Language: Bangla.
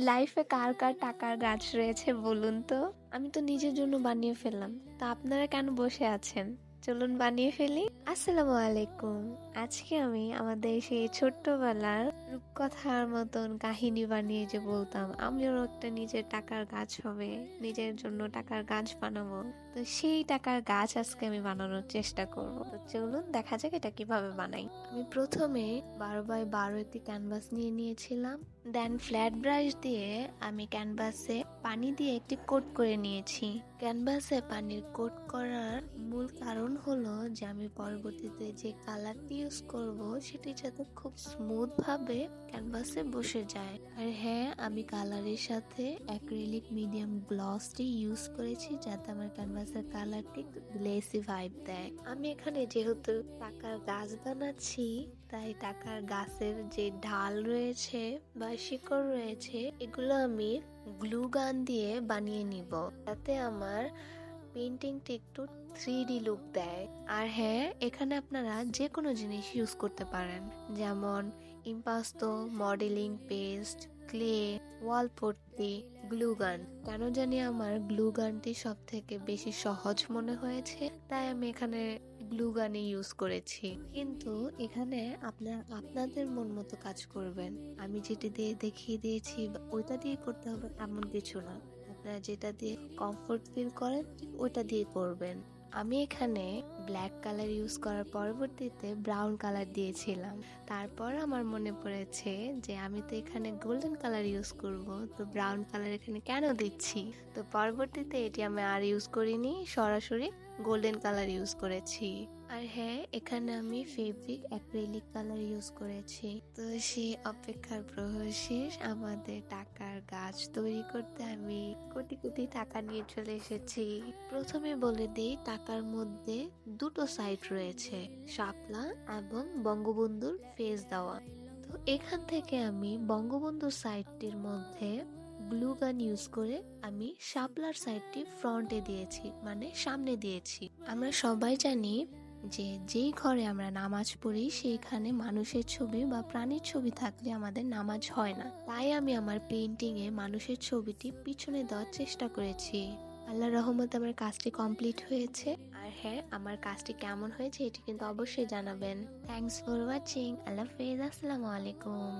লাইফে কার কার টাকার গাছ রয়েছে বলুন তো? আমি তো নিজের জন্য বানিয়ে ফেললাম, তা আপনারা কেন বসে আছেন? চলুন বানিয়ে ফেলি। আসসালামু আলাইকুম। আজকে আমি আমাদের সেই ছোট্টবেলার রূপকথার মতন কাহিনী বানিয়ে যে বলতাম আমিও একটা নিজের টাকার গাছ হবে, নিজের জন্য টাকার গাছ বানাবো, তো সেই টাকার গাছ আজকে আমি বানানোর চেষ্টা করব। তো চলুন দেখা যাক এটা কিভাবে বানাই। আমি প্রথমে 12x12 একটি ক্যানভাস নিয়ে নিয়েছিলাম। দেন ফ্ল্যাট ব্রাশ দিয়ে আমি ক্যানভাসে পানি দিয়ে একটি কোট করে নিয়েছি। ক্যানভাসে পানির কোট করার মূল কারণ হলো যে আমি পরবর্তীতে যে কালারটি ইউজ করব সেটি যাতে খুব স্মুথ ভাবে ক্যানভাসে বসে যায়। আর হ্যাঁ, আমি কালারের সাথে অ্যাক্রিলিক মিডিয়াম গ্লসটি ইউজ করেছি যাতে আমার ক্যানভাসের কালারটি গ্লেসি ভাইব দেয়। আমি এখানে যেহেতু টাকার গাছ বানাচ্ছি, তাই টাকার গাছের যে ঢাল রয়েছে বা শিকড় রয়েছে এগুলো আমি গ্লু গান দিয়ে বানিয়ে নিব, যাতে আমার পেন্টিংটি একটু 3D লুক দেয়। আর হ্যাঁ, এখানে আপনারা যে কোনো জিনিস ইউজ করতে পারেন, যেমন ইম্পাস্তো, মডেলিং পেস্ট, ক্লে, ওয়াল পট্টি, গ্লু গান। কেন জানি আমার গ্লু গানটি সব থেকে বেশি সহজ মনে হয়েছে, তাই আমি এখানে গ্লু গানই ইউজ করেছি। কিন্তু এখানে আপনাদের মন মতো কাজ করবেন। আমি যেটা দিয়ে দেখিয়ে দিয়েছি ওইটা দিয়ে করতে হবে এমন কিছু না। আপনারা যেটা দিয়ে কমফোর্ট ফিল করেন ঠিক ওইটা দিয়ে করবেন। আমি এখানে ব্ল্যাক কালার ইউজ করার পরবর্তীতে ব্রাউন কালার দিয়েছিলাম। তারপর আমার মনে পড়েছে যে আমি তো এখানে গোল্ডেন কালার ইউজ করব, তো ব্রাউন কালার এখানে কেন দিচ্ছি। তো পরবর্তীতে এটি আমি আর ইউজ করিনি, সরাসরি গোল্ডেন কালার ইউজ করেছি। আর হ্যাঁ, এখানে আমি ফেব্রিক অ্যাক্রিলিক কালার ইউজ করেছি। তো সেই অপেক্ষার প্রহর শেষ। আমাদের টাকার গাছ তৈরি করতে আমি কোটি কোটি টাকা নিয়ে চলে এসেছি। প্রথমে বলে দেই, টাকার মধ্যে দুটো সাইড রয়েছে, শাপলা এবং বঙ্গবন্ধুর ফেস দেওয়া। তো এখান থেকে আমি বঙ্গবন্ধুর সাইডটির মধ্যে গ্লু গান ইউজ করে আমি শাপলার সাইডটি ফ্রন্টে দিয়েছি, মানে সামনে দিয়েছি। আমরা সবাই জানি যে যেই ঘরে আমরা নামাজ পড়ি সেইখানে মানুষের ছবি বা প্রাণীর ছবি থাকলে আমাদের নামাজ হয় না, তাই আমি আমার পেইন্টিং এ মানুষের ছবিটি পিছনে দেওয়ার চেষ্টা করেছি। আল্লাহর রহমতে আমার কাজটি কমপ্লিট হয়েছে। আর হ্যাঁ, আমার কাজটি কেমন হয়েছে এটি কিন্তু অবশ্যই জানাবেন। Thanks for watching. আল্লাহ হাফেজ। আসসালামু আলাইকুম।